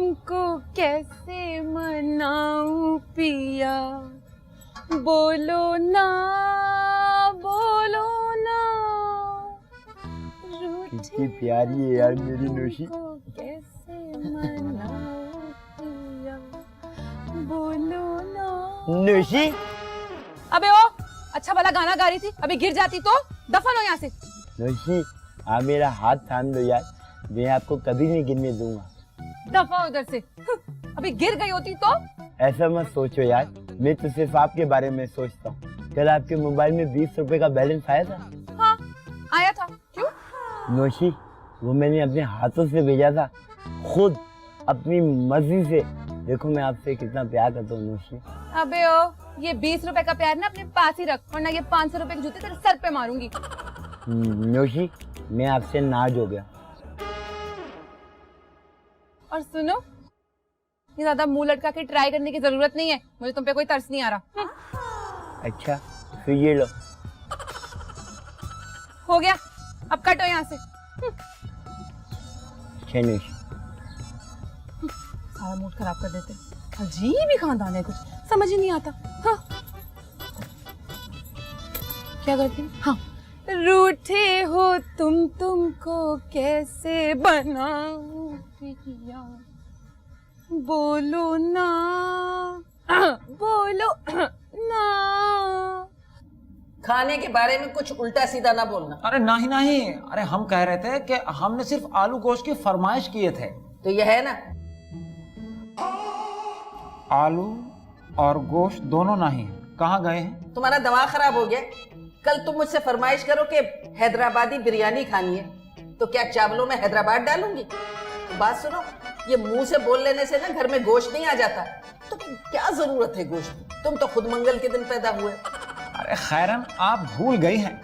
तुमको कैसे मनाऊं पिया, बोलो ना बोलो ना। कितनी प्यारी है यार मेरी नोशी। कैसे मनाऊं पिया, बोलो ना। नोशी अबे ओ, अच्छा भला गाना गा रही थी, अभी गिर जाती तो दफन हो यहाँ से। नोशी आप मेरा हाथ थाम दो यार, मैं आपको कभी नहीं गिरने दूंगा। दफा उधर से। अभी गिर गई होती तो। ऐसा मत सोचो यार, मैं तो सिर्फ आपके बारे में सोचता हूँ। कल आपके मोबाइल में 20 रुपए का बैलेंस आया था। हाँ आया था, क्यों? नोशी वो मैंने अपने हाथों से भेजा था, खुद अपनी मर्जी से। देखो मैं आपसे कितना प्यार करता हूँ नोशी। अबे ओ, ये 20 रुपए का प्यार ना अपने पास ही रख, वरना ये 500 रुपए के जूते तेरे सर पे मारूंगी। नोशी मैं आपसे नाराज हो गया। और सुनो, ये ज्यादा मुंह लटका के ट्राई करने की जरूरत नहीं है, मुझे तुम पे कोई तरस नहीं आ रहा। अच्छा फिर ये लो। हो गया, अब कटो यहाँ से। नोशी सारा मूड खराब कर देते, अजीब ही खानदान है, कुछ समझ ही नहीं आता। हाँ क्या करती हूँ? हाँ, रूठे हो तुमको कैसे बनाऊं पिया, बोलो ना बोलो ना। खाने के बारे में कुछ उल्टा सीधा ना बोलना। अरे नहीं नहीं, अरे हम कह रहे थे कि हमने सिर्फ आलू गोश्त की फरमाइश किए थे। तो ये है ना, आलू और गोश्त दोनों नहीं है, कहाँ गए हैं? तुम्हारा दिमाग खराब हो गया। कल तुम मुझसे फरमाइश करो कि हैदराबादी बिरयानी खानी है, तो क्या चावलों में हैदराबाद डालूंगी? बात सुनो, ये मुंह से बोल लेने से ना घर में गोश्त नहीं आ जाता। तो क्या जरूरत है गोश्त की? तुम तो खुद मंगल के दिन पैदा हुए। अरे खैरन आप भूल गई हैं,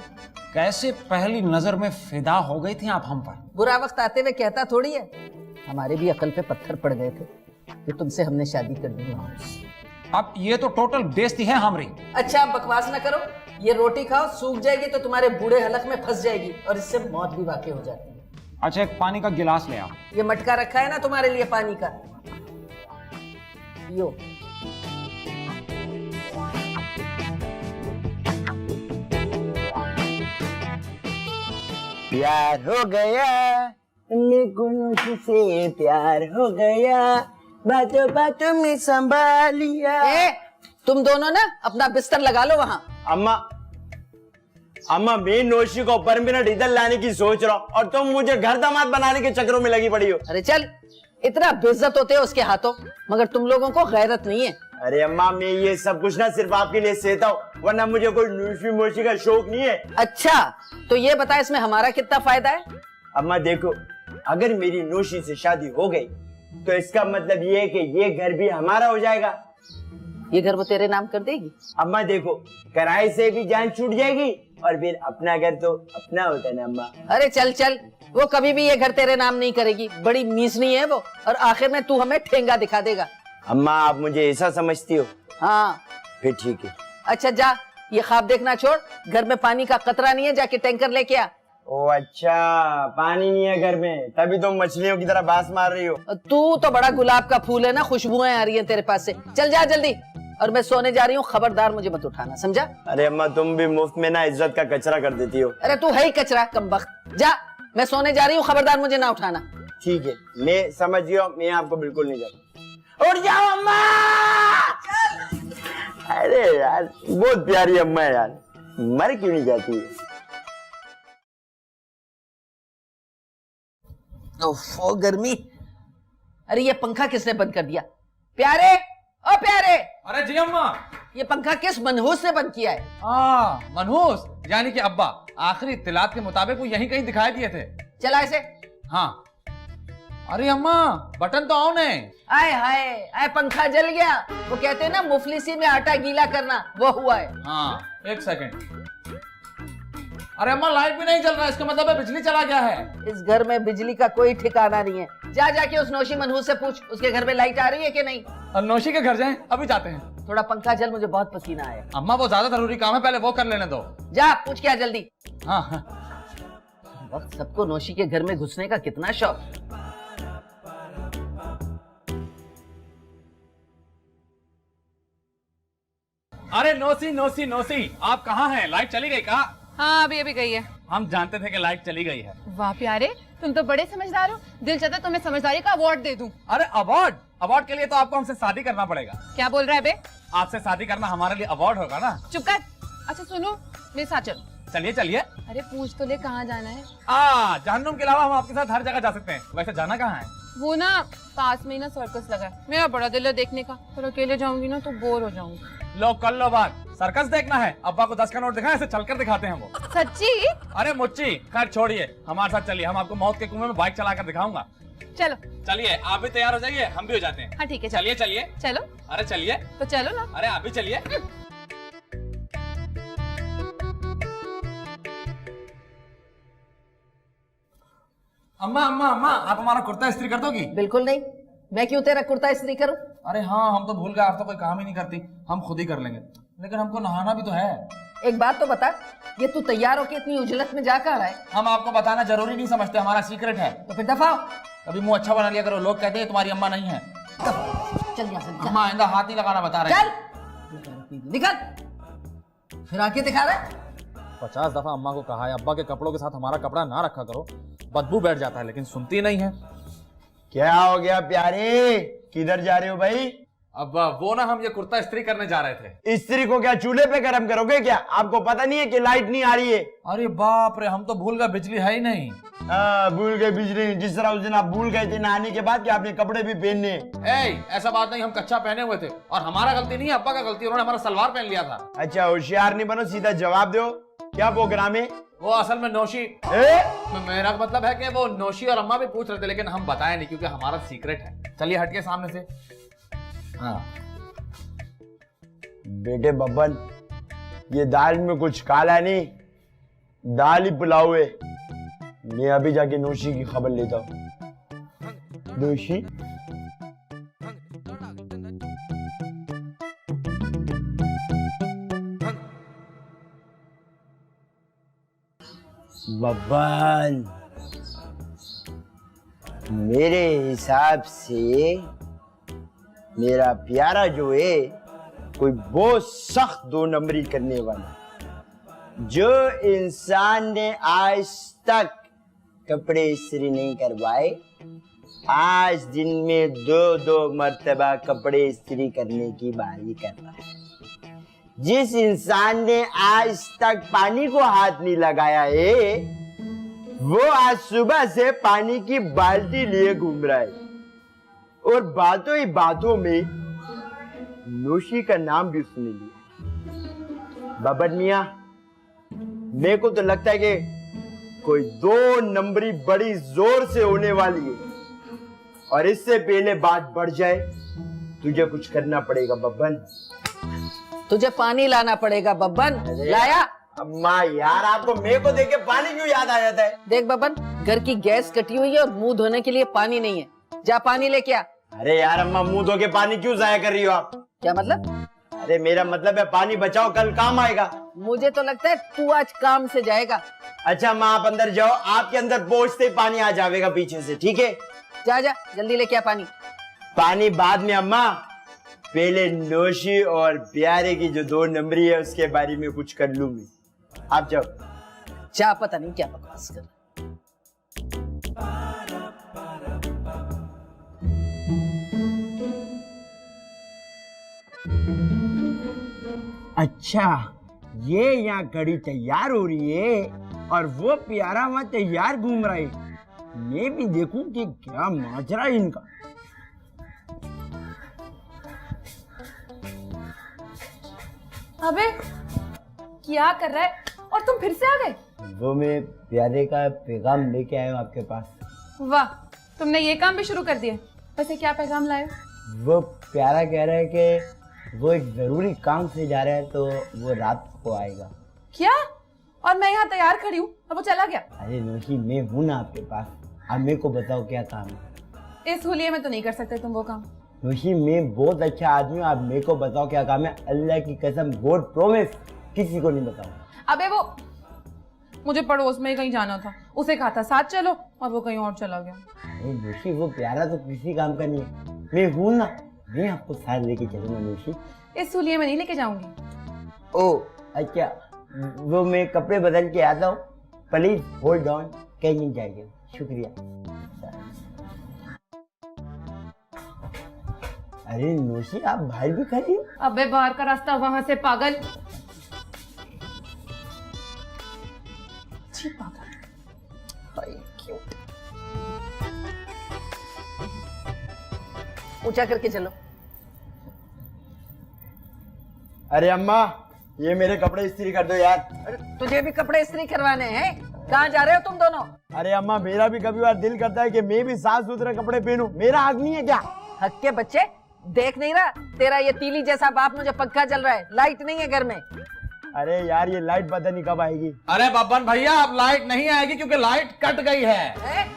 कैसे पहली नजर में फिदा हो गई थी आप हम पर। बुरा वक्त आते हुए कहता थोड़ी है, हमारे भी अकल पे पत्थर पड़ गए थे कि तुमसे हमने शादी कर दी। अब ये तो टोटल बेइज्जती है हमारी। अच्छा अब बकवास ना करो, ये रोटी खाओ, सूख जाएगी तो तुम्हारे बूढ़े हलक में फंस जाएगी और इससे मौत भी वाकई हो जाती है। अच्छा एक पानी का गिलास ले आओ। ये मटका रखा है ना तुम्हारे लिए पानी का, यो। प्यार हो गया नोशी से, प्यार हो गया, बातों बातों में संभाल लिया। तुम दोनों ना अपना बिस्तर लगा लो वहाँ। अम्मा मैं नोशी को परमानेंट इधर लाने की सोच रहा हूँ और तुम मुझे घर दामाद बनाने के चक्करों में लगी पड़ी हो। अरे चल, इतना बेइज्जत होते हो उसके हाथों, मगर तुम लोगों को गैरत नहीं है। अरे अम्मा मैं ये सब कुछ ना सिर्फ आपके लिए सहता हूँ, वरना मुझे कोई नोशी मोशी का शौक नहीं है। अच्छा तो ये बता, इसमें हमारा कितना फायदा है? अम्मा देखो, अगर मेरी नोशी से शादी हो गई तो इसका मतलब ये है कि ये घर भी हमारा हो जाएगा। ये घर वो तेरे नाम कर देगी? अम्मा देखो, किराए से भी जान छूट जाएगी और फिर अपना घर तो अपना होता है ना अम्मा। अरे चल चल, वो कभी भी ये घर तेरे नाम नहीं करेगी, बड़ी मीसनी है वो, और आखिर में तू हमें ठेंगा दिखा देगा। अम्मा आप मुझे ऐसा समझती हो? हाँ फिर ठीक है। अच्छा जा, ये ख्वाब देखना छोड़, घर में पानी का कतरा नहीं है, जाके टैंकर लेके आ। ओ अच्छा, पानी नहीं है घर में, तभी तुम मछलियों की तरह बास मार रही हो। तू तो बड़ा गुलाब का फूल है ना, खुशबुएं आ रही हैं तेरे पास से। चल जा जल्दी, और मैं सोने जा रही हूँ, खबरदार मुझे मत उठाना, समझा? अरे अम्मा तुम भी मुफ्त में ना इज्जत का कचरा कर देती हो। अरे तू है ही कचरा कमबख्त। जा, मैं सोने जा रही हूँ, खबरदार मुझे ना उठाना। ठीक है, मैं समझ गया, मैं आपको बिल्कुल नहीं जाता। उठ जाओ अम्मा। अरे यार बहुत प्यारी अम्मा है यार, मर क्यों नहीं जाती है? ओफो गर्मी। अरे ये पंखा किसने बंद कर दिया? प्यारे, ओ प्यारे। अरे जी अम्मा। ये पंखा किस मनहूस ने बंद किया है? मनहूस यानी कि अब्बा, आखिरी इत्तिलात के मुताबिक वो यहीं कहीं दिखाई दिए थे। चला इसे। हाँ। अरे अम्मा बटन तो ऑन है। आए हाय, आए पंखा जल गया। वो कहते हैं ना मुफलिसी में आटा गीला करना, वो हुआ है। हाँ एक सेकंड। अरे अम्मा लाइट भी नहीं चल रहा, इसका मतलब है बिजली चला गया है। इस घर में बिजली का कोई ठिकाना नहीं है। जा जाके उस नौशी मनहूस से पूछ, उसके घर में लाइट आ रही है कि नहीं। और नौशी के घर जाएं, अभी जाते हैं। थोड़ा पंखा जल, मुझे बहुत पसीना आया। अम्मा वो ज्यादा जरूरी काम है, पहले वो कर लेने दो। जा पूछ के आ जल्दी। हाँ हाँ। वक्त सबको नौशी के घर में घुसने का कितना शौक। अरे नोसी नोसी नोसी, आप कहाँ हैं? लाइट चली गई कहा? हाँ अभी अभी गई है। हम जानते थे कि लाइट चली गई है। वाह प्यारे, तुम तो बड़े समझदार हो। दिल चाहता तुम्हें समझदारी का अवार्ड दे दूं। अरे अवार्ड? अवार्ड के लिए तो आपको हमसे शादी करना पड़ेगा। क्या बोल रहा है बे? आपसे शादी करना हमारे लिए अवार्ड होगा ना। चुप कर। अच्छा सुनो, मेरे साथ चलो। चलिए चलिए। अरे पूछ तो ले कहाँ जाना है। जहन्नुम के अलावा हम आपके साथ हर जगह जा सकते हैं। वैसे जाना कहाँ है? वो ना पास में ही ना सर्कस लगा है, मेरा बड़ा दिल है देखने का, पर अकेले जाऊंगी ना तो बोर हो जाऊंगी। लो कर लो बात। सर्कस देखना है? अब्बा को 10 का नोट दिखाएं, ऐसे चलकर दिखाते हैं वो। सच्ची? अरे मुच्ची, खैर छोड़िए, हमारे साथ चलिए, हम आपको मौत के कुएं में बाइक चलाकर दिखाऊंगा। चलो चलिए, आप भी तैयार हो जाइए, हम भी हो जाते हैं। हाँ ठीक है, चलिए चलिए। चलो। अरे चलिए। तो चलो ना। अरे आप भी चलिए। अम्मा अम्मा अम्मा, आप हमारा कुर्ता इस्त्री कर दोगी? बिल्कुल नहीं, मैं क्यों तेरा कुर्ता इस्त्री करूं? अरे हाँ, हम तो भूल गए, आप तो कोई काम ही नहीं करती, हम खुद ही कर लेंगे। लेकिन हमको नहाना भी तो है। एक बात तो बता, ये तू तैयार होके इतनी उजलत में जा कर रहा है? हम आपको बताना जरूरी नहीं समझते, हमारा सीक्रेट है। तो फिर दफाओ। कभी मुंह अच्छा बना लिया करो, लोग कहते हैं तुम्हारी अम्मा नहीं है। चल यहाँ से निकल। अम्मा आइंदा हाथ नहीं लगाना बता रहे। चल निकल। फिर आके दिखा रहा 50 दफा अम्मा को कहा है अब्बा के कपड़ों के साथ हमारा कपड़ा ना रखा करो, बदबू बैठ जाता है, लेकिन सुनती नहीं है। क्या हो गया प्यारे, किधर जा रहे हो भाई? अब वो ना, हम ये कुर्ता इस्त्री करने जा रहे थे। इस्त्री को क्या चूल्हे पे गर्म करोगे क्या? आपको पता नहीं है कि लाइट नहीं आ रही है? अरे बाप रे, हम तो भूल गए, बिजली है ही नहीं। भूल गए बिजली? जिस तरह उस दिन आप भूल गए थे नहाने के बाद कि आपने कपड़े भी पहनने। ऐसा बात नहीं, हम कच्चा पहने हुए थे और हमारा गलती नहीं है, अब्बा का गलती, उन्होंने हमारा सलवार पहन लिया था। अच्छा होशियार नहीं बनो, सीधा जवाब दो, क्या प्रोग्राम है? वो असल में नौशी। मेरा मतलब है कि वो नौशी और अम्मा भी पूछ रहे थे, लेकिन हम बताए नहीं क्योंकि हमारा सीक्रेट है। चलिए हटिए सामने से। हाँ बेटे बब्बन, ये दाल में कुछ काला नहीं, दाल ही पुलाव है। मैं अभी जाके नौशी की खबर लेता हूँ। नौशी, बब्बन, मेरे हिसाब से मेरा प्यारा जो है कोई बहुत सख्त 2 नंबरी करने वाला। जो इंसान ने आज तक कपड़े इस्त्री नहीं करवाए, आज दिन में 2-2 मर्तबा कपड़े इस्त्री करने की बारी कर रहा है। जिस इंसान ने आज तक पानी को हाथ नहीं लगाया है, वो आज सुबह से पानी की बाल्टी लिए घूम रहा है। और बातों ही बातों में नौशी का नाम भी उसने लिया। बब्बन मियां, मेरे को तो लगता है कि कोई 2 नंबरी बड़ी जोर से होने वाली है, और इससे पहले बात बढ़ जाए तुझे कुछ करना पड़ेगा बब्बन। तुझे पानी लाना पड़ेगा बब्बन। लाया? अम्मा यार, आपको मेरे को देख के पानी क्यों याद आ जाता है? देख बब्बन, घर की गैस कटी हुई है और मुंह धोने के लिए पानी नहीं है, जा पानी लेके आ। अरे यार अम्मा, मुंह धो के पानी क्यों जाया कर रही हो आप? क्या मतलब? अरे मेरा मतलब है पानी बचाओ, कल काम आएगा। मुझे तो लगता है तू आज काम से जाएगा। अच्छा माँ, आप अंदर जाओ, आपके अंदर पहुंचते ही पानी आ जाएगा पीछे से, ठीक है? जा जा जल्दी लेके आ पानी। पानी बाद में अम्मा, पहले नौशी और प्यारे की जो 2 नंबरी है उसके बारे में कुछ कर लूं मैं। आप जाओ। जा, पता नहीं क्या बकवास कर। अच्छा, ये यहाँ कड़ी तैयार हो रही है और वो प्यारा वहां तैयार घूम रहा है। मैं भी देखूं कि क्या माजरा है इनका। अबे क्या कर रहा है? और तुम फिर से आ गए? वो मैं प्यारे का पैगाम लेके आया हूँ आपके पास। वाह, तुमने ये काम भी शुरू कर दिया। वैसे क्या पैगाम लाए? वो प्यारा कह रहा है कि वो एक जरूरी काम से जा रहा है, तो वो रात को आएगा। क्या? और मैं यहाँ तैयार खड़ी हूँ और वो चला गया? अरे नौशी, मैं हूँ ना आपके पास, अब मेरे को बताओ क्या काम है। इस हुलिये में तो नहीं कर सकते तुम वो काम। नौशी, मैं बहुत अच्छा आदमी हूँ, आप मेरे को बताओ क्या काम है। अल्लाह की कसम, गॉड प्रॉमिस, किसी को नहीं बताऊँ। अबे वो मुझे पड़ोस में कहीं जाना था, उसे कहा था साथ चलो, और वो कहीं और चला गया। अरे नौशी, वो प्यारा तो किसी काम का नहीं है, मैं हूँ ना, मैं आपको साथ लेके चलूंगा नौशी। इस हुलिये में नहीं लेके जाऊंगी। ओ अच्छा, वो मैं कपड़े बदल के आता हूँ, प्लीज होल्ड ऑन, कहीं नहीं जाएगा, शुक्रिया। अरे नोशी, आप बाहर भी खड़ी हो? अबे बाहर का रास्ता वहां से, पागल। छी पागल। भाई क्यों? ऊंचा करके चलो। अरे अम्मा, ये मेरे कपड़े इस्त्री कर दो यार। अरे तुझे भी कपड़े इस्त्री करवाने हैं? कहाँ जा रहे हो तुम दोनों? अरे अम्मा, मेरा भी कभी बार दिल करता है कि मैं भी साफ सुथरे कपड़े पहनूं, मेरा हक नहीं है क्या? हक के बच्चे, देख नहीं रहा तेरा ये तीली जैसा बाप मुझे पंखा चल रहा है, लाइट नहीं है घर में। अरे यार, ये लाइट पता नहीं कब आएगी। अरे बब्बन भैया, अब लाइट नहीं आएगी क्योंकि लाइट कट गई है।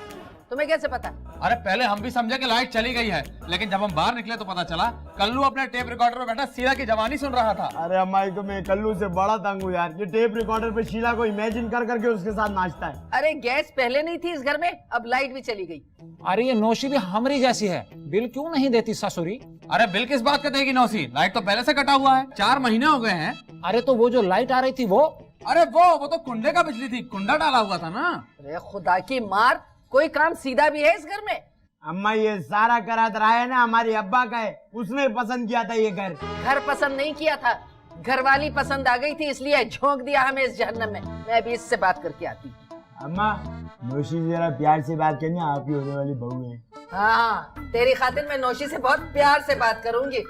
तुम्हें कैसे पता? अरे पहले हम भी समझे कि लाइट चली गई है, लेकिन जब हम बाहर निकले तो पता चला कल्लू अपने टेप रिकॉर्डर में बैठा शीला की जवानी सुन रहा था। अरे अम्मा, तो मैं कल्लू से बड़ा तंग हूँ यार। ये टेप रिकॉर्डर पे शीला को इमेजिन कर करके उसके साथ नाचता है। अरे गैस पहले नहीं थी इस घर में, अब लाइट भी चली गई। अरे ये नौशी भी हमरी जैसी है, बिल क्यों नहीं देती ससुरी? अरे बिल किस बात का देगी नौसी? लाइट तो पहले से कटा हुआ है, 4 महीने हो गए हैं। अरे तो वो जो लाइट आ रही थी वो? अरे वो तो कुंडे का बिजली थी, कुंडा डाला हुआ था ना। अरे खुदा की मार, कोई काम सीधा भी है इस घर में? अम्मा, ये सारा करात रहा है ना हमारे अब्बा का है, उसने पसंद किया था ये घर। घर पसंद नहीं किया था, घरवाली पसंद आ गई थी, इसलिए झोंक दिया हमें इस जहन्नम में। मैं भी इससे बात करके आती। अम्मा, नौशी जरा प्यार से बात करनी, आप ही होने वाली बहू है। हाँ, तेरी खातिर मैं नौशी से बहुत प्यार से बात करूंगी।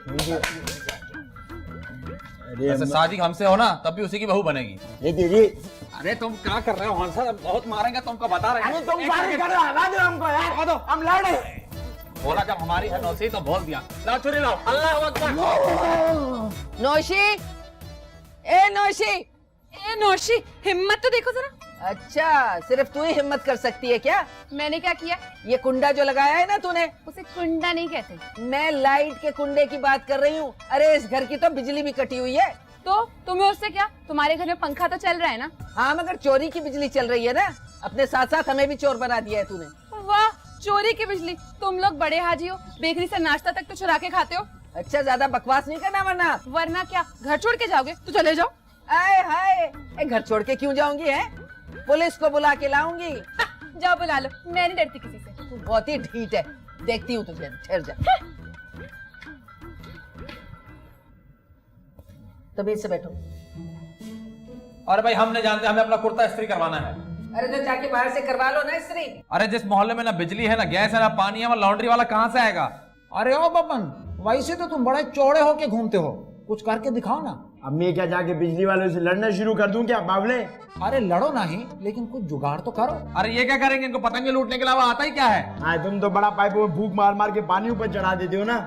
अरे वैसे शादी हमसे हो ना तब भी उसी की बहू बनेगी। ये दीदी, अरे तुम क्या कर रहे हो हंसा? बहुत मारेंगे तुमको, बता रहे हैं। तुम बात कर रहे हो, हवा दो हमको यार, हम लड़े। बोला जब हमारी है नौसी तो बोल दिया। लाओ छुरी लाओ, अल्लाह अकबर। नौशी, ए नौशी, ए नौशी, हिम्मत तो देखो जरा। अच्छा सिर्फ तू ही हिम्मत कर सकती है क्या? मैंने क्या किया? ये कुंडा जो लगाया है ना तूने, उसे कुंडा नहीं कहते। मैं लाइट के कुंडे की बात कर रही हूँ। अरे इस घर की तो बिजली भी कटी हुई है। तो तुम्हें उससे क्या? तुम्हारे घर में पंखा तो चल रहा है ना। हाँ, मगर चोरी की बिजली चल रही है ना। अपने साथ साथ हमें भी चोर बना दिया है तूने। वाह, चोरी की बिजली! तुम लोग बड़े हाजी हो, बेकरी से नाश्ता तक तो चुरा के खाते हो। अच्छा, ज्यादा बकवास नहीं करना, वरना क्या, घर छोड़ के जाओगे तो चले जाओ। आए हाय, घर छोड़ के क्यों जाऊंगी? है पुलिस को बुला के लाऊंगी। जाओ बुला लो, मैं नहीं डरती किसी से। तू बहुत ही ढीठ है, देखती हूँ तुझे, ठहर जा। तमीज से बैठो। अरे भाई, हम नहीं जानते, हमें अपना कुर्ता इस्त्री करवाना है। अरे तो जाके बाहर से करवा लो ना इस्त्री। अरे जिस मोहल्ले में ना बिजली है, ना गैस है, ना पानी है, वहाँ लॉन्ड्री वाला कहाँ से आएगा? अरे ओ बबन, वैसे तो तुम बड़े चौड़े होके घूमते हो, कुछ करके दिखाओ ना। अब मैं क्या जाके बिजली वालों से लड़ना शुरू कर दूं क्या बावले? अरे लड़ो नहीं, लेकिन कुछ जुगाड़ तो करो। अरे ये क्या करेंगे? इनको पतंगे लूटने के अलावा आता ही क्या है? हाँ, तुम तो बड़ा पाइप में फूक मार मार के पानी ऊपर चढ़ा देते हो ना।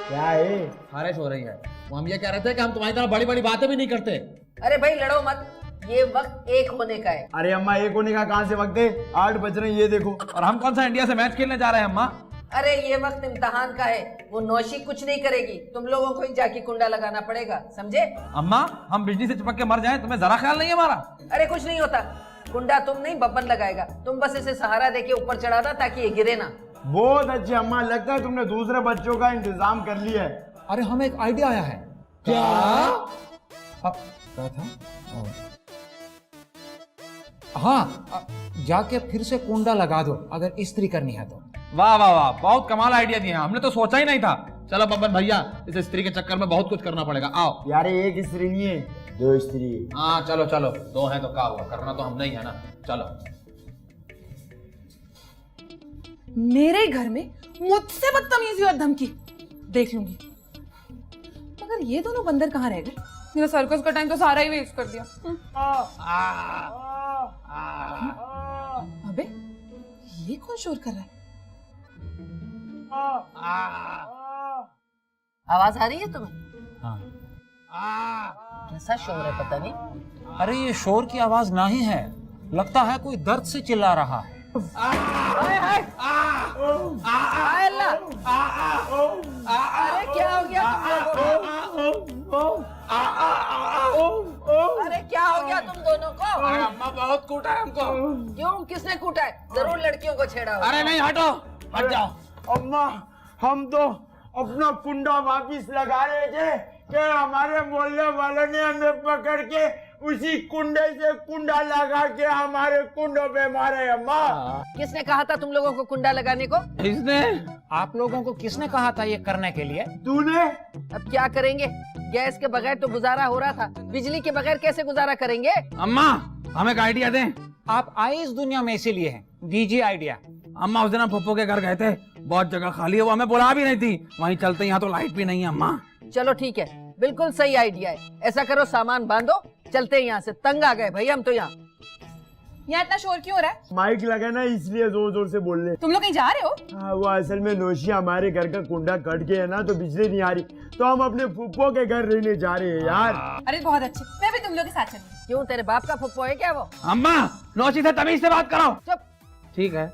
क्या है? बारिश हो रही है। हम ये कह रहे थे कि हम तुम्हारी तरह बड़ी बड़ी बातें भी नहीं करते। अरे भाई लड़ो मत, ये वक्त एक होने का है। अरे अम्मा, एक होने का कहाँ से वक्त है? 8 बज रहे हैं, ये देखो। और हम कौन सा इंडिया से मैच खेलने जा रहे हैं अम्मा? अरे ये वक्त इम्तिहान का है, वो नौशी कुछ नहीं करेगी, तुम लोगों को ही जाके कुंडा लगाना पड़ेगा, समझे? अम्मा, हम बिजली से चिपक के मर जाएं, तुम्हें जरा ख्याल नहीं है हमारा? अरे कुछ नहीं होता, कुंडा तुम नहीं बब्बन लगाएगा। तुम बस इसे सहारा देके ऊपर चढ़ाना ताकि ये गिरे ना। बहुत अच्छे अम्मा, लगता है तुमने दूसरे बच्चों का इंतजाम कर लिया है। अरे हमें एक आइडिया आया है। क्या? क्या था? हाँ, जाके फिर से कुंडा लगा दो अगर इस्त्री करनी है तो। वाह वाह वाह, बहुत कमाल आइडिया दिया, हमने तो सोचा ही नहीं था। चलो बब्बन भैया, इस स्त्री के चक्कर में बहुत कुछ करना पड़ेगा। आओ यार, एक स्त्री नहीं है, 2 स्त्री। हाँ चलो चलो, 2 हैं तो क्या हुआ, करना तो हम नहीं है ना। चलो। मेरे घर में मुझसे बदतमीजी और धमकी देख लूंगी। मगर ये दोनों बंदर कहाँ रह गए? मेरा सर्कस का टाइम तो सारा ही वेस्ट कर दिया। अबे ये कौन शोर कर रहा है? आवाज आ रही है तुम्हें? हाँ। कैसा शोर है पता नहीं। अरे ये शोर की आवाज नहीं है, लगता है कोई दर्द से चिल्ला रहा है। अल्लाह! अरे क्या हो गया तुम लोगों को? अरे क्या हो गया तुम दोनों को? अम्मा बहुत कूटा है हमको। क्यों, किसने कूटा है? जरूर लड़कियों को छेड़ा होगा। अरे नहीं, हटो, हट जाओ। अम्मा, हम तो अपना कुंडा वापिस लगा रहे थे, कि हमारे मोहल्ले वालों ने हमें पकड़ के उसी कुंडे से कुंडा लगा के हमारे कुंडों पे मारे अम्मा। किसने कहा था तुम लोगों को कुंडा लगाने को? इसने आप लोगों को किसने कहा था ये करने के लिए? तूने? अब क्या करेंगे? गैस के बगैर तो गुजारा हो रहा था, बिजली के बगैर कैसे गुजारा करेंगे? अम्मा हमें एक आइडिया दें। आप आए इस दुनिया में इसीलिए हैं, दीजिए आइडिया। अम्मा उस दिन हम पप्पो के घर गए थे, बहुत जगह खाली है, वो हमें बुला भी नहीं थी, वहीं चलते यहाँ तो लाइट भी नहीं है अम्मा। चलो ठीक है, बिल्कुल सही आइडिया है। ऐसा करो, सामान बांधो, चलते हैं यहाँ से। तंग आ गए भाई हम तो यहाँ। यहाँ इतना शोर क्यों हो रहा है? माइक लगा ना इसलिए जोर जोर से बोल रहे। तुम लोग कहीं जा रहे हो? हाँ, वो असल में नौशी हमारे घर का कुंडा कट गया है ना, तो बिजली नहीं आ रही, तो हम अपने फुप्पो के घर रहने जा रहे हैं यार। अरे बहुत अच्छे, मैं भी तुम लोग के साथ चलूंगी। क्यों, तेरे बाप का फुप्पो है क्या वो? अम्मा नौशी से तमीज से बात करो। चुप। ठीक है।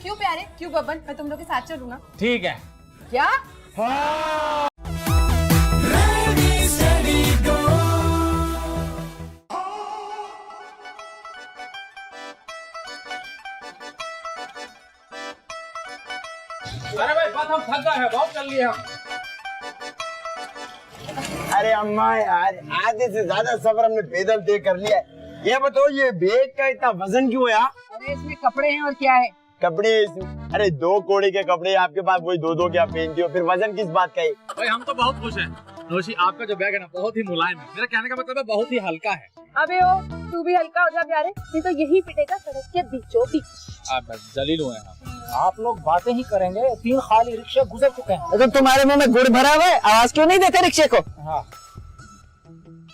क्यों प्यारे, क्यों बब्बन, मैं तुम लोग के साथ चलूंगा। ठीक है। क्या? अरे भाई बात हम थक गए हैं, बहुत चल लिए हम। अरे अम्मा यार, आधे से ज्यादा सफर हमने पैदल तय कर लिया है। ये बताओ, ये बैग का इतना वजन क्यों है? अरे इसमें कपड़े हैं और क्या है? कपड़े? अरे 2 कोड़े के कपड़े आपके पास, वही 2-2 क्या पहनती हो, फिर वजन किस बात का है? भाई हम तो बहुत खुश हैं। नौशी आपका जो बैग है ना बहुत ही मुलायम है, मेरा कहने का मतलब है बहुत ही हल्का है। अबे ओ, तू भी हल्का हो जा प्यारे, नहीं तो यही पिटेगा सड़क के बीचों बीच। आप जलील हुए हैं। आप लोग बातें ही करेंगे, 3 खाली रिक्शे गुजर चुके हैं। तो तुम्हारे मुंह में गुड़ भरा हुआ है, आवाज क्यों नहीं देते रिक्शे को? हाँ।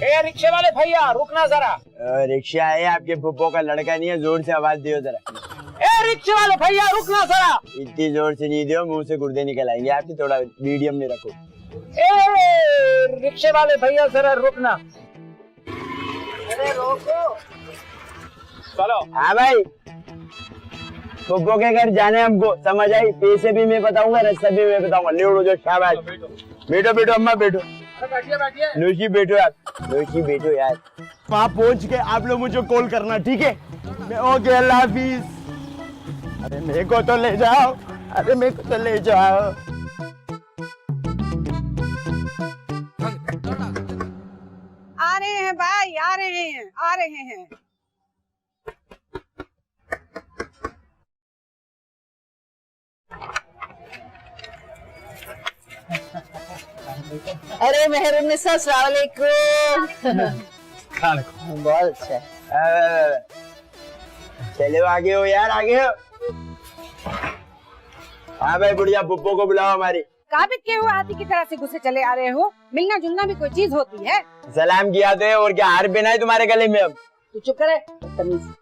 ए रिक्शे वाले भैया रुकना जरा। रिक्शा है, आपके फुप्पो का लड़का नहीं है, जोर से आवाज दियो जरा। ए रिक्शे वाले भैया रुकना जरा। इतनी जोर से नहीं दियो, मुंह से गुर्दे निकल आएंगे आपकी, थोड़ा मीडियम में रखो। ए रिक्शे वाले भैया जरा रुकना। अरे रोको। चलो। हाँ भाई, फुप्पो के घर जाने हमको, समझ आई? पैसे भी मैं बताऊंगा, रास्ता भी मैं बताऊंगा। ले उड़ो जो, शाबाश। बैठो बैठो अम्मा बैठो। बैठिए बैठिए। नौशी बैठो यार, नौशी बैठो यार। वहाँ पहुँच के आप लोग मुझे कॉल करना, ठीक है? मैं ओके, अल्लाह हाफिज। अरे मेरे को तो ले जाओ, अरे मेरे को तो ले जाओ। आ रहे हैं भाई, आ रहे हैं, आ रहे हैं। अरे मेहरुन्निसा, अस्सलाम वालेकुम। बहुत अच्छा। चलो आगे हो यार, आगे हो। हाँ भाई बुढ़िया, पुप्पो को बुलाओ हमारी। काबिज के हुए हाथी की तरह से गुस्से चले आ रहे हो। मिलना जुलना भी कोई चीज होती है? सलाम किया तो है, और क्या हार पहना है तुम्हारे गले में अब? तू चुप करे, तमीज।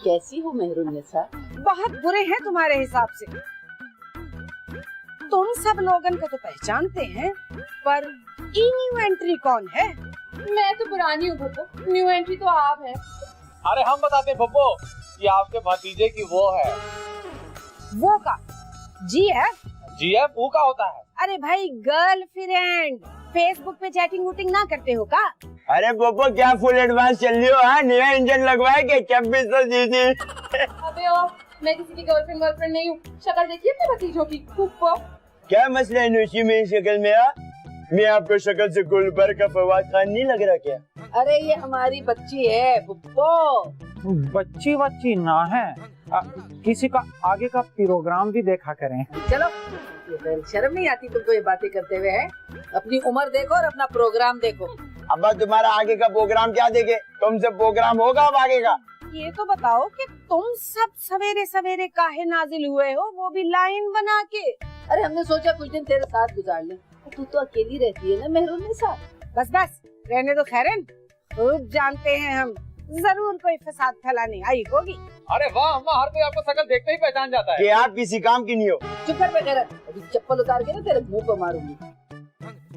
कैसी हो मेहरुन्निसा? बहुत बुरे हैं तुम्हारे हिसाब से। तुम सब लोगन को तो पहचानते हैं, पर ई न्यू एंट्री कौन है? मैं तो पुरानी हूँ बब्बो, न्यू एंट्री तो आप है। अरे हम बताते हैं पप्पो, ये आपके भतीजे की वो है। वो का GF? GF वो का होता है? अरे भाई, गर्लफ्रेंड। फेसबुक पे चैटिंग वूटिंग ना करते हो का? अरे पोपो, क्या फुल एडवांस चल रही हो? हाँ, नया इंजन लगवाए के 2600 सीसी। अबे ओ, मैं किसी की गर्लफ्रेंड नहीं हूँ। शक्ल देखिए अपने भतीजों की। फुप्पो, क्या मसला है नौशी में शक्ल में? मैं आपको शक्ल से गुलबर का फवाद खान नहीं लग रहा क्या? अरे ये हमारी बच्ची है पुप्पो। बच्ची बच्ची ना है, किसी का आगे का प्रोग्राम भी देखा करें। चलो, ये शर्म नहीं आती तुमको ये बातें करते हुए? है अपनी उम्र देखो और अपना प्रोग्राम देखो। अब्बा तुम्हारा आगे का प्रोग्राम क्या देखे? तुमसे प्रोग्राम होगा अब आगे का? ये तो बताओ कि तुम सब सवेरे सवेरे काहे नाजिल हुए हो, वो भी लाइन बना के? अरे हमने सोचा कुछ दिन तेरे साथ गुजार ले। तू तो अकेली रहती है ना मेहरुन्निसा। बस बस रहने दो खैरन, खूब जानते हैं हम, जरूर कोई फसाद फैलाने आई होगी। अरे वाह अम्मा, हर कोई आपको शक्ल देखते ही पहचान जाता है कि आप किसी काम की नहीं हो। चुप कर बेगैरत, अभी चप्पल उतार के ना तेरे मुंह पे मारूंगी।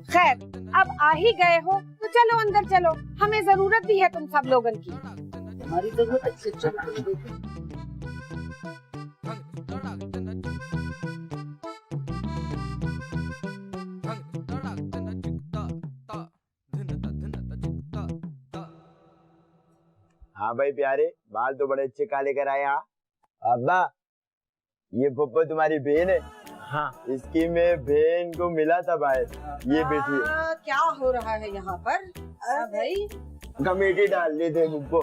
खैर, अब आ ही गए हो तो चलो अंदर चलो, हमें जरूरत भी है तुम सब लोगन की। हमारी जरूरत है, चलो देखो। हाँ भाई प्यारे, बाल तो बड़े अच्छे काले कराए। हाँ अब्बा, ये पप्पो तुम्हारी बहन है? हाँ इसकी मैं बहन को मिला था बाहर, ये बैठी है। क्या हो रहा है यहाँ पर? भाई कमेटी डाल दी थे मुझको।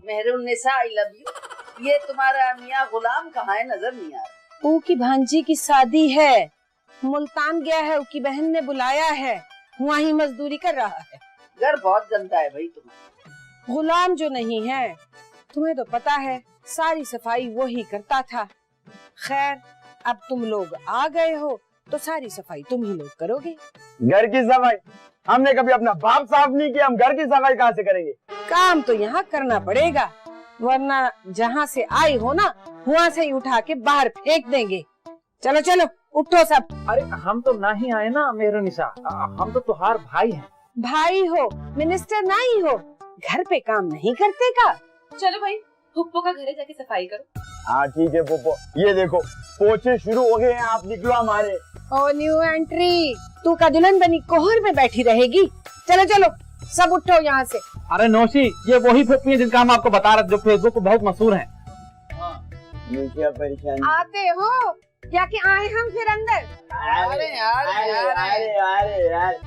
Mehrunnisa I love you. ये तुम्हारा मियाँ गुलाम कहाँ है, नजर नहीं आ रहा। ऊ की भांजी की शादी है, मुल्तान गया है, उसकी बहन ने बुलाया है, वहाँ ही मजदूरी कर रहा है। घर बहुत गंदा है भाई तुम्हारा। गुलाम जो नहीं है, तुम्हें तो पता है सारी सफाई वो ही करता था। खैर अब तुम लोग आ गए हो तो सारी सफाई तुम ही लोग करोगे। घर की सफाई हमने कभी अपना बाप साफ नहीं किया, हम घर की सफाई कहाँ से करेंगे? काम तो यहाँ करना पड़ेगा, वरना जहाँ से आए हो ना वहाँ से ही उठा के बाहर फेंक देंगे। चलो चलो उठो सब। अरे हम तो नहीं आए ना मेहरुन्निसा, हम तो तुम्हार भाई हैं। भाई हो मिनिस्टर नहीं हो, घर पे काम नहीं करते का? चलो भाई फुप्पो का घर है, जाके सफाई करो। हाँ ठीक है पोपो, ये देखो पोछे शुरू हो गए हैं, आप निकलो हमारे। ओ न्यू एंट्री, तू का दुल्हन बनी कोहर में बैठी रहेगी। चलो चलो सब उठो यहाँ से। अरे नौशी, ये वही फुप्पी है जिनका हम आपको बता रहे थे, जो फेसबुक पे बहुत मशहूर हैं। क्या परेशानी? आते हो या कि आए हम फिर अंदर? अरे यार अरे यार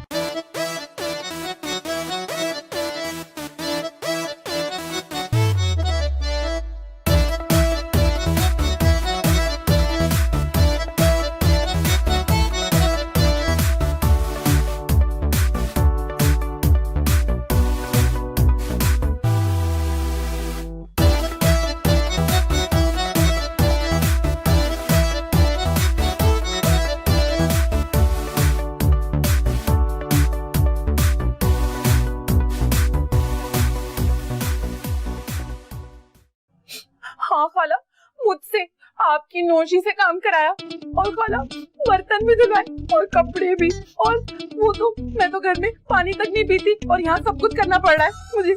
हाँ खाला, मुझसे आपकी नौशी से काम कराया, और खाला बर्तन भी धुलवाए और कपड़े भी, और वो तो मैं तो घर में पानी तक नहीं पीती और यहाँ सब कुछ करना पड़ रहा है मुझे।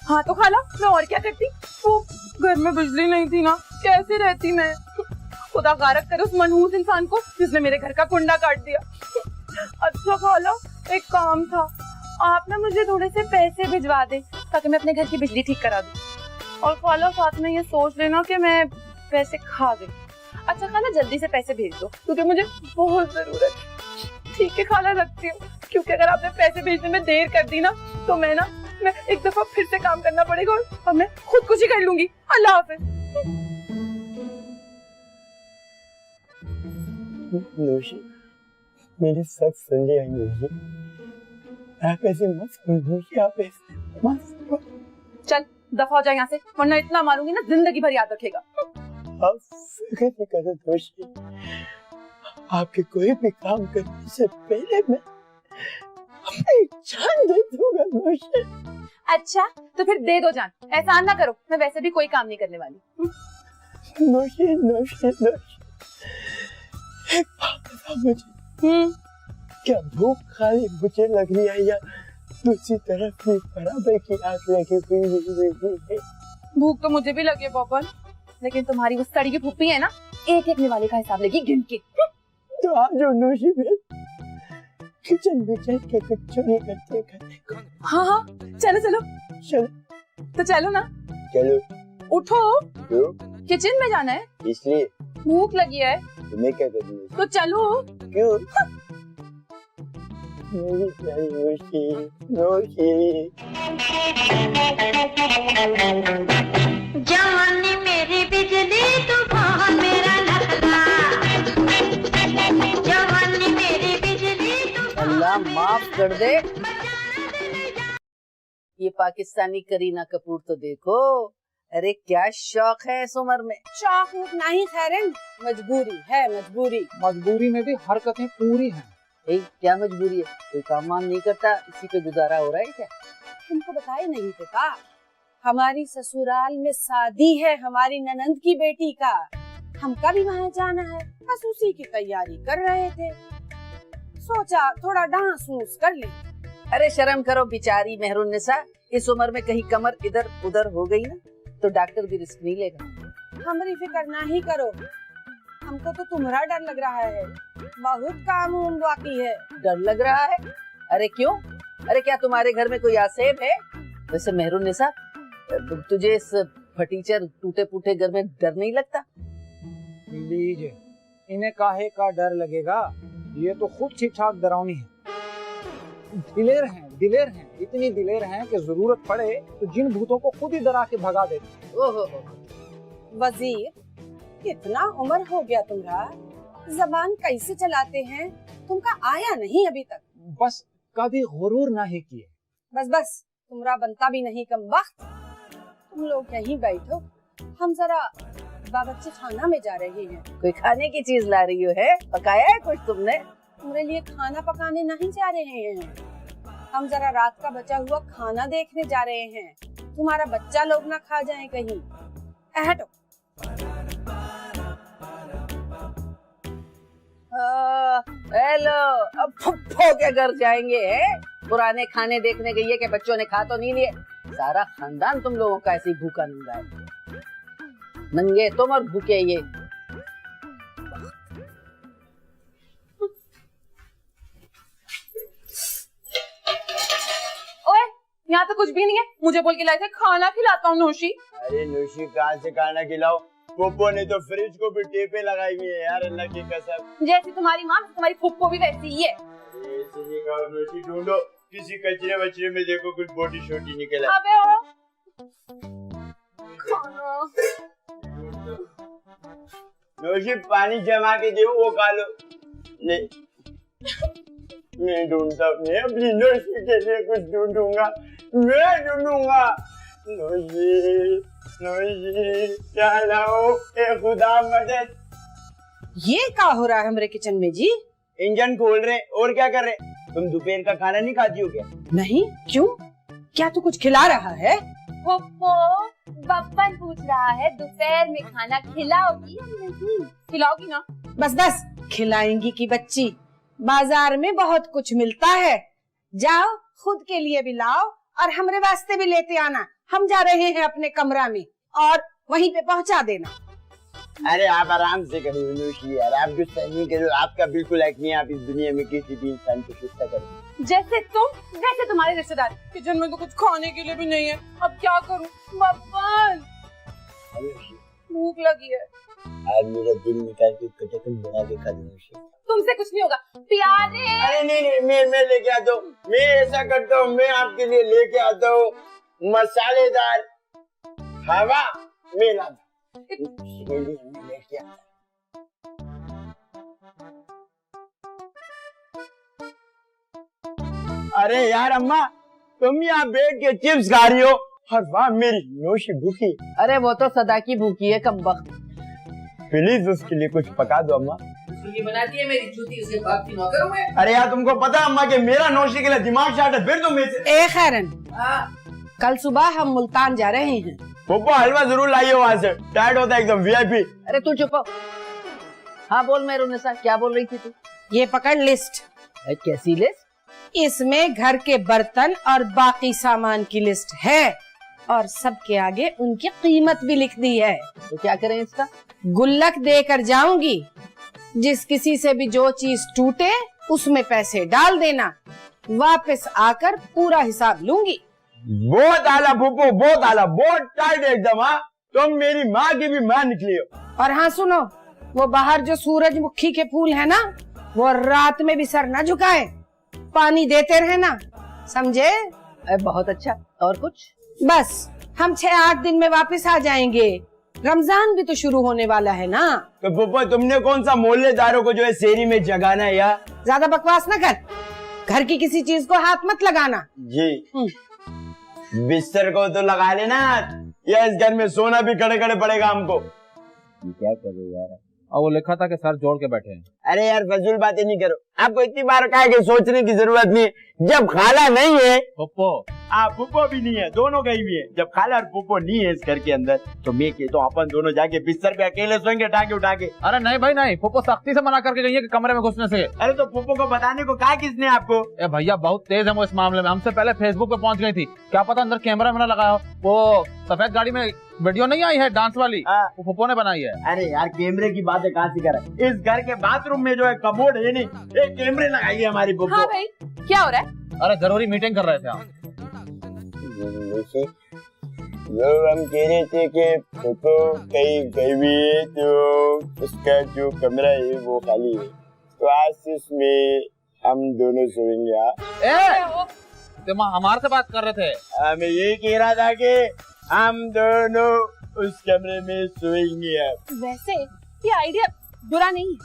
हाँ तो खाला मैं और क्या करती, वो घर में बिजली नहीं थी ना, कैसे रहती मैं। खुदा गारक करे उस मनहूस इंसान को जिसने मेरे घर का कुंडा काट दिया। अच्छा खाला एक काम था, आप ना मुझे थोड़े से पैसे भिजवा दे ताकि मैं अपने घर की बिजली ठीक करा दूं। और खाला साथ में ये सोच लेना कि मैं पैसे खा गई। अच्छा खाला जल्दी से पैसे भेज दो क्योंकि मुझे बहुत जरूरत है। ठीक है खाला रखती हूँ, क्योंकि अगर आपने पैसे भेजने में देर कर दी ना तो मैं एक दफा फिर से काम करना पड़ेगा और मैं खुदकुशी कर लूंगी। अल्लाह हाफिज। नौशी, मेरी सब सुन लिया नौशी, आप ऐसे मत करो नौशी, आप ऐसे मत करो। चल दफा हो जाए यहाँ से, वरना इतना मारूंगी ना जिंदगी भर याद रखेगा। आप फिक्र नहीं करो नौशी, आपके कोई भी काम करने से पहले मैं अपनी जान दे दूंगा नौशी। अच्छा तो फिर दे दो जान, एहसान ना करो, मैं वैसे भी कोई काम नहीं करने वाली। नौशी नौशी नौशी, एक बात बता मुझे, क्या भूख खाली मुझे लग रही है या दूसरी तरफ भी बराबर की आग लगी हुई है? भूख तो मुझे भी लगी है पापा, लेकिन तुम्हारी वो सड़ी की फुप्पी है ना, एक एक निवाले का हिसाब लेगी गिन के। तो आज नौशी में किचन में चल के कुछ चोरी करते करते। हाँ हाँ चलो चलो चलो तो चलो ना, चलो उठो, क्यों? किचन में जाना है, इसलिए भूख लगी है तुम्हें क्या करना? तो चलो। क्यों? मेरी प्यारी नौशी, नौशी। जवानी मेरी बिजली तूफान मेरा लखला, जवानी मेरी बिजली तूफान। अल्लाह माफ कर दे। ये पाकिस्तानी करीना कपूर तो देखो, अरे क्या शौक है इस उम्र में। शौक नहीं खैरन, मजबूरी है मजबूरी। मजबूरी में भी हरकतें पूरी हैं। क्या मजबूरी है, कोई काम वाम नहीं करता, इसी पे गुजारा हो रहा है क्या? तुमको बताए नहीं थे का, हमारी ससुराल में शादी है हमारी ननंद की बेटी का, हमका भी वहाँ जाना है, बस उसी की तैयारी कर रहे थे, सोचा थोड़ा डांस वूस कर ले। अरे शर्म करो बेचारी मेहरुन्निसा, इस उम्र में कहीं कमर इधर उधर हो गई ना तो डॉक्टर भी रिस्क नहीं लेगा। हमारी फिक्र ना ही करो, हमको तो तुम्हारा डर लग रहा है, बहुत काम बाकी है। डर लग रहा है? अरे क्यों? अरे क्या तुम्हारे घर में कोई आसेब है? वैसे मेहरुन्निसा, तुझे इस फटीचर टूटे फूटे घर में डर नहीं लगता? लीजिए इन्हें काहे का डर लगेगा, ये तो खुद ठीक ठाक डरावनी है। दिलेर हैं, इतनी दिलेर हैं कि जरूरत पड़े तो जिन भूतों को खुद ही डरा के भगा देते। ओहो, वजीर, कितना उम्र हो गया तुम्हारा, जबान कैसे चलाते हैं? तुमका आया नहीं अभी तक। बस कभी गुरूर नहीं किए। बस तुम्हारा बनता भी नहीं कम वक्त। तुम लोग यहीं बैठो, हम जरा बावर्ची खाना में जा रहे हैं। कोई खाने की चीज ला रही हो है? पकाया है कुछ तुमने? तुम्हारे लिए खाना पकाने नहीं जा रहे हैं, हम जरा रात का बचा हुआ खाना देखने जा रहे हैं। तुम्हारा बच्चा लोग ना खा जाए कहीं। हटो। हेलो, अब फुफ्फो के घर जाएंगे हैं? पुराने खाने देखने गई है कि बच्चों ने खा तो नहीं लिए? सारा खानदान तुम लोगों का ऐसे ही भूखा नंगा है। नंगे तुम और भूखे ये। ओए, यहाँ तो कुछ भी नहीं है। मुझे बोल के लाए थे खाना खिलाता हूँ नौशी। अरे नौशी, कहाँ से खाना खिलाओ? पोपो ने तो फ्रिज को भी टेपे लगाई हुई है यार, अल्लाह की कसम। जैसी तुम्हारी माँ, तुम्हारी फुप्पो भी वैसी ही है। ऐसे नहीं कहो नौशी, ढूंढो किसी कचरे वचरे में, देखो कुछ बोटी छोटी निकला। अबे ओ खाना। नौशी, पानी जमा के दे, वो खा लो। ले, मैं ढूंढता, मैं अपनी नौशी के लिए कुछ ढूंढूंगा, मैं ढूंढूंगा। नौशी, क्या लाओ, ए खुदा मदद। ये क्या हो रहा है हमारे किचन में जी? इंजन खोल रहे और क्या कर रहे? तुम दोपहर का खाना नहीं खाती हो क्या? नहीं, क्यों? क्या तू कुछ खिला रहा है? पप्पो, बब्बन पूछ रहा है दोपहर में खाना खिलाओगी या नहीं? खिलाओगी ना? बस खिलाएंगी की बच्ची। बाजार में बहुत कुछ मिलता है, जाओ खुद के लिए भी लाओ और हमारे वास्ते भी लेते आना। हम जा रहे हैं अपने कमरा में और वहीं पे पहुंचा देना। अरे आप आराम से करिए नौशी यार, आप गुस्सा नहीं करो, आपका बिल्कुल हक नहीं है आप इस दुनिया में किसी भी इंसान को गुस्सा करें। जैसे तुम वैसे तुम्हारे रिश्तेदार। किचन में तो कुछ खाने के लिए भी नहीं है, अब क्या करूं? बब्बन, भूख लगी है। आज मेरा दिल निकाल के कटकन बना के खा नौशी। तुमसे कुछ नहीं होगा प्यारे। अरे नहीं, मैं लेके आता हूँ, मैं ऐसा करता हूँ, मैं आपके लिए लेके आता हूँ मसालेदार हवा, मैं लाता लेके आता। अरे यार अम्मा, तुम यहाँ बैठ के चिप्स खा रही हो और वाह मेरी नौशी भूखी। अरे वो तो सदा की भूखी है कमबख्त। प्लीज उसके लिए कुछ पका दो अम्मा। उसकी बनाती है मेरी जूती, उसके बाप की नौकर हूँ मैं। अरे यार तुमको पता अम्मा कि मेरा नौशी के लिए दिमाग शाट है, फिर तुम मेरे। ए खैरन, कल सुबह हम मुल्तान जा रहे हैं। पप्पो हलवा जरूर लाइए वहाँ से, टाइट होता है एकदम वीआईपी। अरे तू चुप हो। हाँ बोल मेरुनिसा, क्या बोल रही थी तू? ये पकड़ लिस्ट। कैसी लिस्ट? इसमें घर के बर्तन और बाकी सामान की लिस्ट है और सबके आगे उनकी कीमत भी लिख दी है। तो क्या करें इसका? गुल्लक देकर जाऊंगी, जिस किसी से भी जो चीज टूटे उसमें पैसे डाल देना, वापस आकर पूरा हिसाब लूंगी। बहुत आला पप्पो, बहुत आला, बहुत टाइट एकदम। हाँ, तुम मेरी माँ की भी माँ निकली हो। और हाँ सुनो, वो बाहर जो सूरजमुखी के फूल है ना, वो रात में भी सर न झुकाए, पानी देते रहना, समझे? बहुत अच्छा। और कुछ? बस हम 6-8 दिन में वापस आ जाएंगे। रमजान भी तो शुरू होने वाला है ना। तो पप्पो तुमने कौन सा मोहल्लेदारों को जो है शेरी में जगाना है या? ज्यादा बकवास न कर, घर की किसी चीज को हाथ मत लगाना। जी, बिस्तर को तो लगा लेना, या इस घर में सोना भी खड़े खड़े पड़ेगा हमको। क्या करो यार? और वो लिखा था कि सर जोड़ के बैठे हैं। अरे यार फजूल बातें नहीं करो, आपको इतनी बार कहा कि सोचने की जरूरत नहीं है। जब खाला नहीं है, पप्पो पुप्पो भी नहीं है, दोनों गई हुई है। जब खाला और पुप्पो नहीं है इस घर के अंदर, तो मैं कहता हूँ अपन दोनों जाके बिस्तर पे अकेले सोएंगे टांगे उठा के। अरे नहीं भाई नहीं, पप्पो सख्ती से मना करके गई है कि कमरे में घुसने से। अरे तो पुप्पो को बताने को कहा किसने आपको? ए भैया बहुत तेज है वो इस मामले में, हमसे पहले फेसबुक पे पहुंच गई थी। क्या पता अंदर कैमरा में ना लगा हो। वो सफेद गाड़ी में वीडियो नहीं आई है डांस वाली, वो पप्पो ने बनाई है। अरे यार कैमरे की बातें कहाँ से करा? इस घर के बाथरूम में जो है कमोड है नहीं, एक कैमरे लगाई है हमारी पुप्पो। हाँ भाई, क्या हो रहा है? अरे जरूरी मीटिंग कर रहे थे हम। वो हम कह रहे थे कि फोटो कहीं गई हुई है तो उसका जो कमरा है वो खाली है, तो आज इसमें हम दोनों सोएंगे। हाँ, तुम हमारे से बात कर रहे थे। मैं ये कह रहा था कि हम दोनों उस कमरे में सोएंगे। अब वैसे ये आइडिया बुरा नहीं है।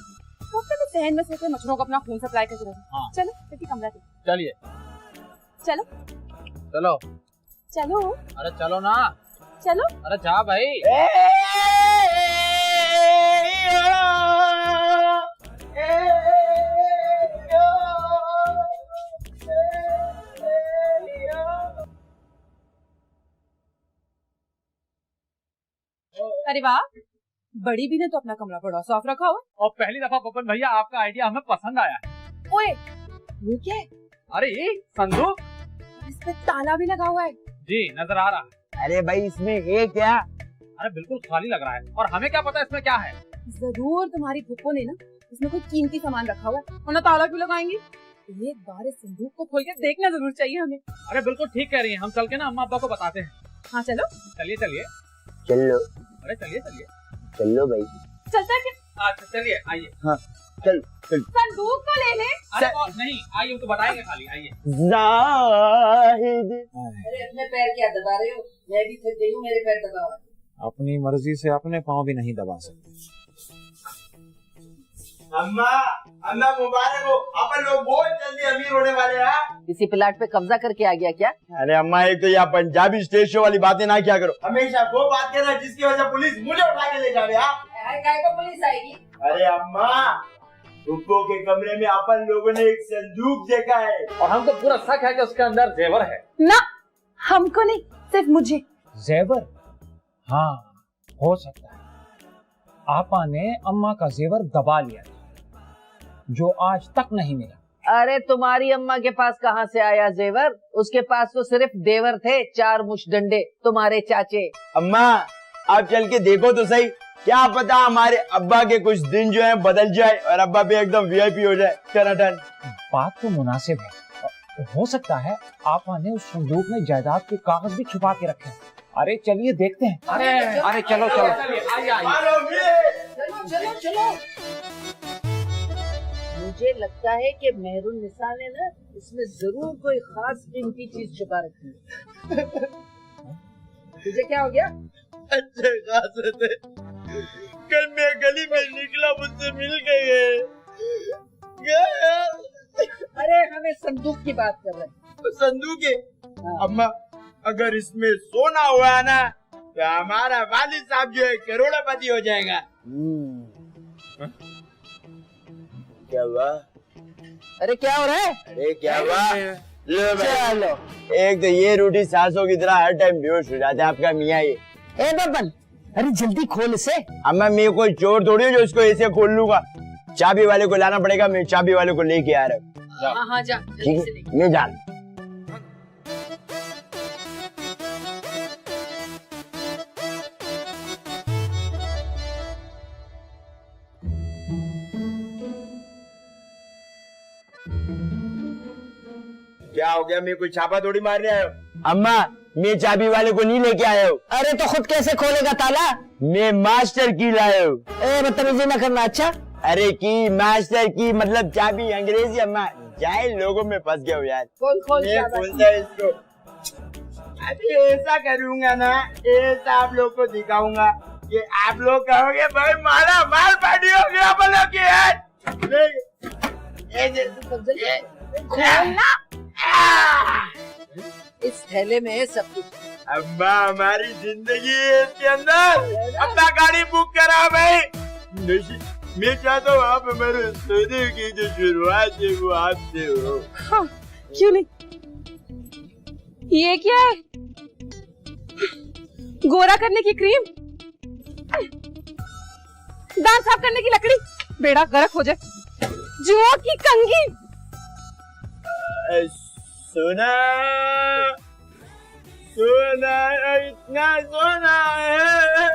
तो अपने सहन में से मच्छरों को अपना खून सप्लाई करके रखो। हाँ। चलो बेटी कमरा दे। चलिए चलो चलो। चलो अरे चलो ना। चलो। अरे जा भाई। अरे वाह, बड़ी भी ने तो अपना कमरा बड़ा साफ रखा हुआ। और पहली दफा पवन भैया आपका आइडिया हमें पसंद आया है। ओए, ये क्या है? अरे ये संदूक। इस पे ताला भी लगा हुआ है। जी नजर आ रहा है। अरे भाई इसमें है क्या? अरे बिल्कुल खाली लग रहा है और हमें क्या पता इसमें क्या है। जरूर तुम्हारी फुप्पो ने ना इसमें कोई कीमती सामान रखा हुआ है, वरना ताला क्यों लगाएंगी? एक बार इस संदूक को खोल के देखना जरूर चाहिए हमें। अरे बिल्कुल ठीक कह रही हैं, हम चल के ना अम्मा अब्बा को बताते हैं। हाँ चलो। चलिए चलिए। चलो अरे चलिए चलिए। चलो भाई। चलता है क्या? अच्छा चलिए आइए। हाँ चल चल। संदूक तो ले ले। अरे नहीं आइए, तो बताएंगे खाली आइए। जाहिद। अरे अपने पैर क्या दबा रहे हो? मैं भी थक गई हूँ, मेरे पैर दबाओ। अपनी मर्जी से अपने पाँव भी नहीं दबा सकते। अम्मा अम्मा मुबारक हो, अपन लोग बहुत जल्दी अमीर होने वाले हैं। किसी प्लाट पे कब्जा करके आ गया क्या? अरे अम्मा एक तो ये पंजाबी स्टेज शो वाली बातें ना क्या करो, हमेशा वो बात करना जिसकी वजह पुलिस मुझे उठा के ले जावे। काय को पुलिस आएगी? अरे अम्मा फुप्पो के कमरे में अपन लोगों ने एक संदूक देखा है और हमको पूरा शक है कि उसके अंदर जेवर है। ना, हमको नहीं, सिर्फ मुझे। जेवर? हाँ हो सकता है। आपा ने अम्मा का जेवर दबा लिया था, जो आज तक नहीं मिला। अरे तुम्हारी अम्मा के पास कहाँ से आया जेवर? उसके पास तो सिर्फ देवर थे, 4 मुश्तडंडे, तुम्हारे चाचे। अम्मा आप चल के देखो तो सही, क्या पता हमारे अब्बा के कुछ दिन जो है बदल जाए और अब्बा भी एकदम वीआईपी हो जाए। टनाटन। बात तो मुनासिब है, हो सकता है आपा ने उस संदूक में जायदाद के कागज भी छुपा के रखे हैं। अरे चलिए देखते हैं। अरे चलो चलो। आइए आइए। चलो चलो चलो। मुझे लगता है कि मेहरुन्निसा ने ना इसमें जरूर कोई खास कीमती चीज छुपा रखी है। तुझे क्या हो गया? अच्छे खासे थे, कल मैं गली में निकला मुझसे मिल गए। अरे हमें संदूक की बात कर रहे हैं। संदूक है। हाँ। अम्मा अगर इसमें सोना हुआ है ना तो हमारा वालिद साहब जो है करोड़पति हो जाएगा। क्या हुआ? अरे क्या हो रहा है? अरे क्या हुआ? लो चलो, एक तो ये रोटी सासों की तरह हर टाइम बेहोश हो जाता है आपका मियाँ ये। ए बबन, अरे जल्दी खोल इसे। अम्मा मैं कोई चोर थोड़ी हूँ जो इसको ऐसे खोल लूंगा, चाबी वाले को लाना पड़ेगा, मैं चाबी वाले को लेके आ रहा हूँ। हाँ हाँ जा, जल्दी से ले। मैं जा। क्या हो गया? मैं कोई छापा थोड़ी मारने आया हूँ। अम्मा मैं चाबी वाले को नहीं लेके आया हूँ। अरे तो खुद कैसे खोलेगा ताला? मैं मास्टर की लाया हूँ। बदतमीजी न करना। अच्छा अरे की मास्टर की मतलब चाबी अंग्रेजी। अम्मा जाए लोगों में फंस गया हूँ यार। खोल खोल। मैं खोलता है इसको। अभी ऐसा करूंगा ना, ऐसा आप लोग को दिखाऊंगा कि आप लोग कहोगे भाई मारा माल पार्टी हो गया अपन लोग की यार। खोलना। इस थैले में है सब कुछ। अम्मा हमारी जिंदगी है इसके अंदर। अपना गाड़ी बुक करा भाई। मैं चाहता हूँ आप हमारे सोने की जो शुरुआत है वो आपसे हो। हाँ, क्यों नहीं? ये क्या है? गोरा करने की क्रीम, दांत साफ करने की लकड़ी, बेड़ा गर्क हो जाए। जुओं की कंघी। सोना सोना इतना सोना है